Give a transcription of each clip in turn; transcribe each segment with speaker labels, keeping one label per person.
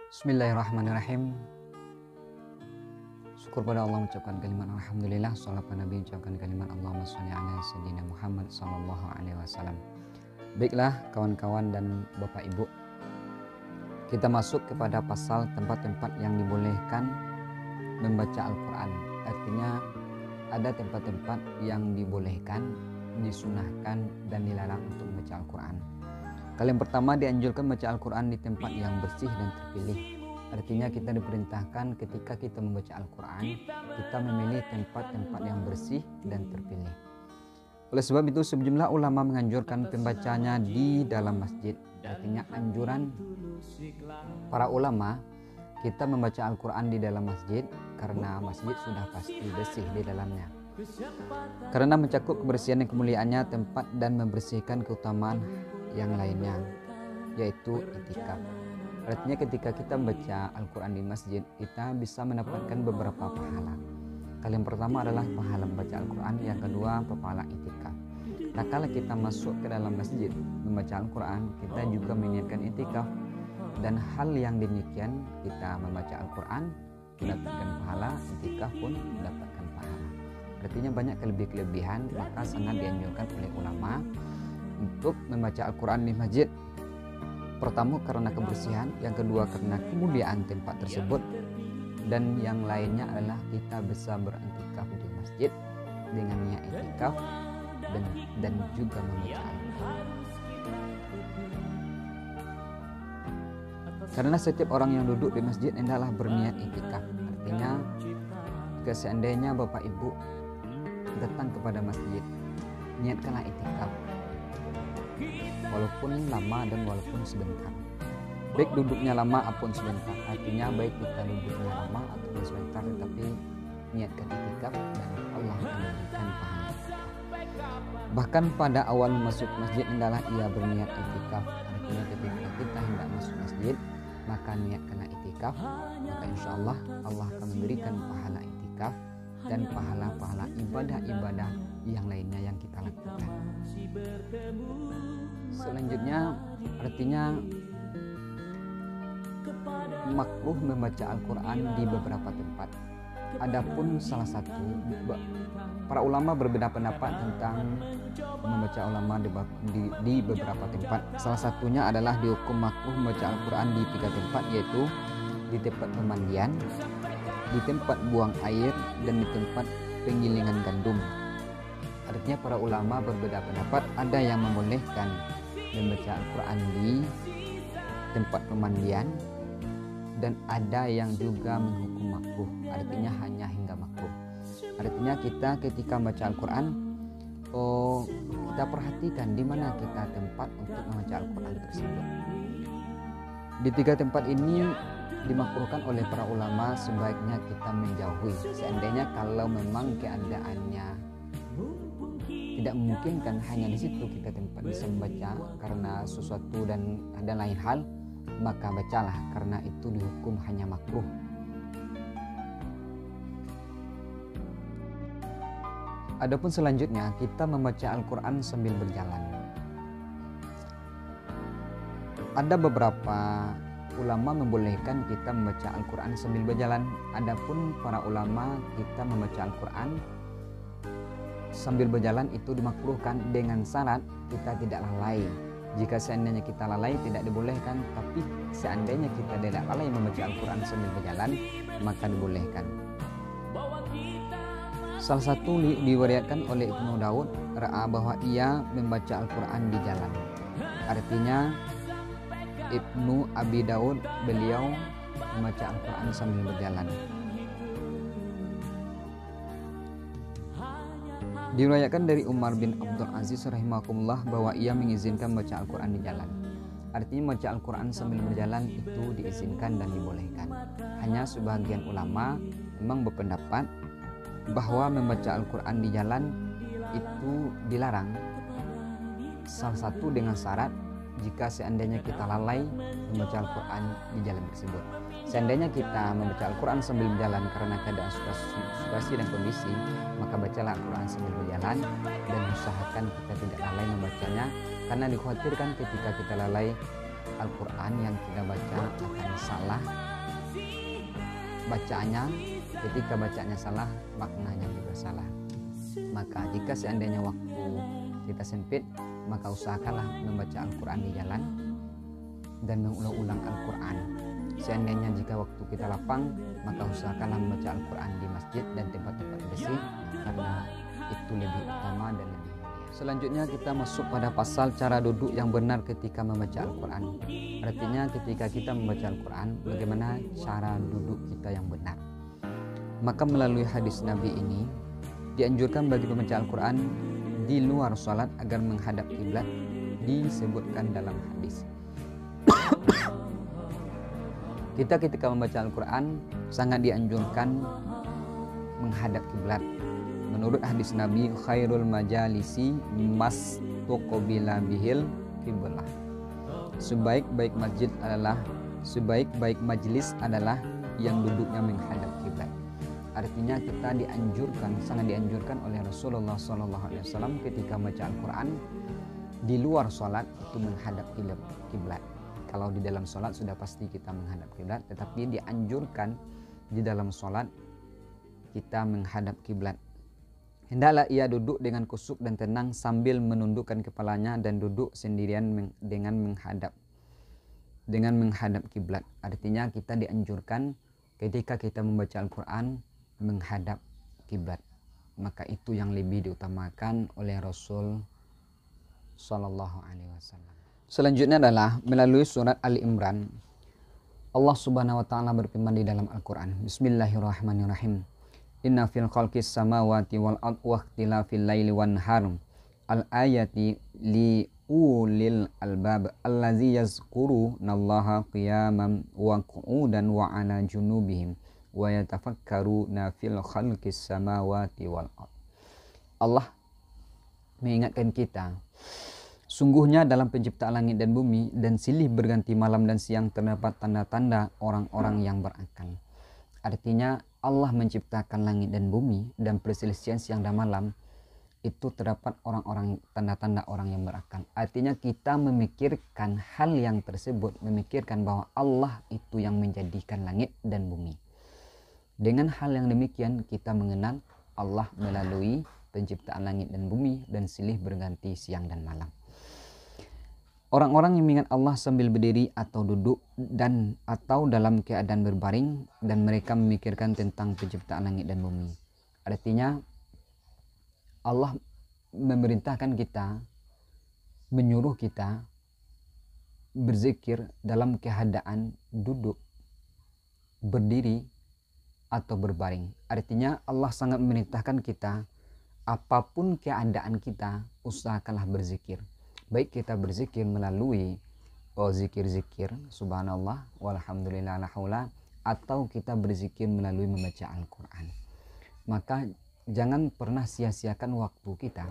Speaker 1: Bismillahirrahmanirrahim. Syukur pada Allah, mengucapkan kalimat alhamdulillah. Salat pada Nabi, mengucapkan kalimat Allahumma sholli ala sayyidina Muhammad sallallahu alaihi wasallam. Baiklah kawan-kawan dan Bapak Ibu, kita masuk kepada pasal tempat-tempat yang dibolehkan membaca Al-Quran. Artinya ada tempat-tempat yang dibolehkan, disunahkan dan dilarang untuk membaca Al-Quran. Kali yang pertama, dianjurkan membaca Al-Quran di tempat yang bersih dan terpilih. Artinya kita diperintahkan ketika kita membaca Al-Quran, kita memilih tempat-tempat yang bersih dan terpilih. Oleh sebab itu sejumlah ulama menganjurkan pembacanya di dalam masjid. Artinya anjuran para ulama kita membaca Al-Quran di dalam masjid karena masjid sudah pasti bersih di dalamnya. Karena mencakup kebersihan dan kemuliaannya tempat dan membersihkan keutamaan yang lainnya, yaitu itikaf. Artinya ketika kita membaca Al-Quran di masjid, kita bisa mendapatkan beberapa pahala. Kali yang pertama adalah pahala membaca Al-Quran, yang kedua pahala itikaf. Tak kala kita masuk ke dalam masjid membaca Al-Quran, kita juga meniatkan itikaf. Dan hal yang demikian, kita membaca Al-Quran mendapatkan pahala, itikaf pun mendapatkan pahala. Artinya banyak kelebihan, maka sangat dianjurkan oleh ulama untuk membaca Al-Quran di masjid. Pertama karena kebersihan, yang kedua karena kemuliaan tempat tersebut, dan yang lainnya adalah kita bisa beriktikaf di masjid dengan niat iktikaf dan juga membaca Al-Quran. Karena setiap orang yang duduk di masjid hendaklah berniat iktikaf. Artinya jika seandainya Bapak Ibu datang kepada masjid, niatkanlah iktikaf, walaupun lama dan walaupun sebentar. Baik duduknya lama ataupun sebentar. Artinya baik kita duduknya lama ataupun sebentar, tetapi niatkan iktikaf dan Allah akan memberikan pahala. Bahkan pada awal masuk masjid hendaklah ia berniat iktikaf. Artinya ketika kita hendak masuk masjid, maka niatkanlah iktikaf, maka insya Allah Allah akan memberikan pahala iktikaf dan pahala-pahala ibadah-ibadah yang lainnya yang kita lakukan. Selanjutnya artinya makruh membaca Al-Quran di beberapa tempat. Adapun salah satu, para ulama berbeda pendapat tentang membaca ulama di beberapa tempat. Salah satunya adalah dihukum makruh membaca Al-Quran di 3 tempat, yaitu di tempat pemandian, di tempat buang air, dan di tempat penggilingan gandum. Artinya para ulama berbeda pendapat. Ada yang membolehkan membaca Al-Quran di tempat pemandian, dan ada yang juga menghukum makruh. Artinya hanya hingga makruh. Artinya kita ketika membaca Al-Quran, kita perhatikan di mana kita tempat untuk membaca Al-Quran tersebut. Di 3 tempat ini dimakruhkan oleh para ulama, sebaiknya kita menjauhi. Seandainya kalau memang keadaannya tidak memungkinkan hanya di situ kita tempat bisa membaca karena sesuatu dan ada lain hal, maka bacalah, karena itu dihukum hanya makruh. Adapun selanjutnya kita membaca Al-Quran sambil berjalan. Ada beberapa ulama membolehkan kita membaca Al-Quran sambil berjalan. Adapun para ulama kita membaca Al-Quran sambil berjalan itu dimakruhkan dengan syarat kita tidak lalai. Jika seandainya kita lalai tidak dibolehkan, tapi seandainya kita tidak lalai membaca Al-Quran sambil berjalan, maka dibolehkan. Salah satu diriwayatkan oleh Ibnu Daud bahwa ia membaca Al-Quran di jalan. Artinya Ibnu Abi Daud beliau membaca Al-Quran sambil berjalan. Diriwayatkan dari Umar bin Abdul Aziz rahimahullah bahwa ia mengizinkan membaca Al-Quran di jalan. Artinya membaca Al-Quran sambil berjalan itu diizinkan dan dibolehkan. Hanya sebagian ulama memang berpendapat bahwa membaca Al-Quran di jalan itu dilarang. Salah satu dengan syarat jika seandainya kita lalai membaca Al-Quran di jalan tersebut. Seandainya kita membaca Al-Quran sambil berjalan karena keadaan situasi dan kondisi, maka bacalah Al-Quran sambil berjalan dan usahakan kita tidak lalai membacanya, karena dikhawatirkan ketika kita lalai Al-Quran yang kita baca akan salah bacaannya, ketika bacaannya salah maknanya juga salah. Maka jika seandainya waktu kita sempit, maka usahakanlah membaca Al-Quran di jalan dan mengulang-ulang Al-Quran. Seandainya jika waktu kita lapang, maka usahakanlah membaca Al-Quran di masjid dan tempat-tempat bersih, karena itu lebih utama dan lebih mulia. Selanjutnya kita masuk pada pasal cara duduk yang benar ketika membaca Al-Quran. Artinya ketika kita membaca Al-Quran, bagaimana cara duduk kita yang benar. Maka melalui hadis Nabi ini dianjurkan bagi pembaca Al-Quran di luar sholat agar menghadap kiblat, disebutkan dalam hadis. Kita ketika membaca Al-Quran sangat dianjurkan menghadap kiblat. Menurut hadis Nabi, khairul majalisi mastuqbila bihil qiblah. Sebaik-baik majelis adalah yang duduknya menghadap kiblat. Artinya kita sangat dianjurkan oleh Rasulullah SAW ketika membaca Al-Quran di luar sholat itu menghadap kiblat. Kalau di dalam sholat sudah pasti kita menghadap kiblat, tetapi dianjurkan di dalam sholat kita menghadap kiblat. Hendaklah ia duduk dengan kusuk dan tenang sambil menundukkan kepalanya dan duduk sendirian dengan menghadap kiblat. Artinya kita dianjurkan ketika kita membaca Al-Quran menghadap kiblat. Maka itu yang lebih diutamakan oleh Rasul Sallallahu Alaihi Wasallam. Selanjutnya adalah melalui surat Ali Imran. Allah Subhanahu wa taala berfirman di dalam Al-Qur'an, Bismillahirrahmanirrahim. Inna fil khalqis samawati wal ardi wa ikhtilafil laili wan nahar al-ayati li ulil albab allazi yazkurunallaha qiyaman wa qu'udan wa ala junubihim wa yatafakkaruna fil khalqis samawati wal ardi. Allah mengingatkan kita, sungguhnya dalam penciptaan langit dan bumi dan silih berganti malam dan siang terdapat tanda-tanda orang-orang yang berakal. Artinya Allah menciptakan langit dan bumi dan perselisihan siang dan malam itu terdapat tanda-tanda orang yang berakal. Artinya kita memikirkan hal yang tersebut, memikirkan bahwa Allah itu yang menjadikan langit dan bumi. Dengan hal yang demikian kita mengenal Allah melalui penciptaan langit dan bumi dan silih berganti siang dan malam. Orang-orang yang mengingat Allah sambil berdiri atau duduk atau dalam keadaan berbaring dan mereka memikirkan tentang penciptaan langit dan bumi. Artinya Allah memerintahkan kita, menyuruh kita berzikir dalam keadaan duduk, berdiri atau berbaring. Artinya Allah sangat memerintahkan kita, apapun keadaan kita, usahakanlah berzikir. Baik kita berzikir melalui zikir-zikir subhanallah walhamdulillah la haula, atau kita berzikir melalui membaca Al-Quran. Maka jangan pernah sia-siakan waktu kita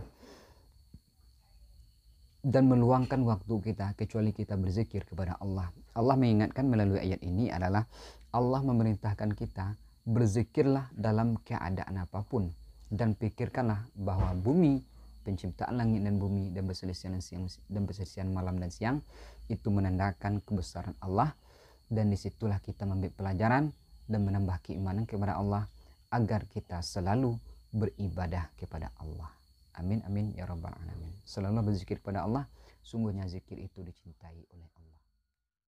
Speaker 1: dan meluangkan waktu kita kecuali kita berzikir kepada Allah. Allah mengingatkan melalui ayat ini adalah Allah memerintahkan kita berzikirlah dalam keadaan apapun, dan pikirkanlah bahwa bumi, penciptaan langit dan bumi dan perselisihan malam dan siang itu menandakan kebesaran Allah, dan disitulah kita mengambil pelajaran dan menambah keimanan kepada Allah agar kita selalu beribadah kepada Allah. Amin amin ya rabbal alamin. Selalu berzikir kepada Allah, sungguhnya zikir itu dicintai oleh Allah.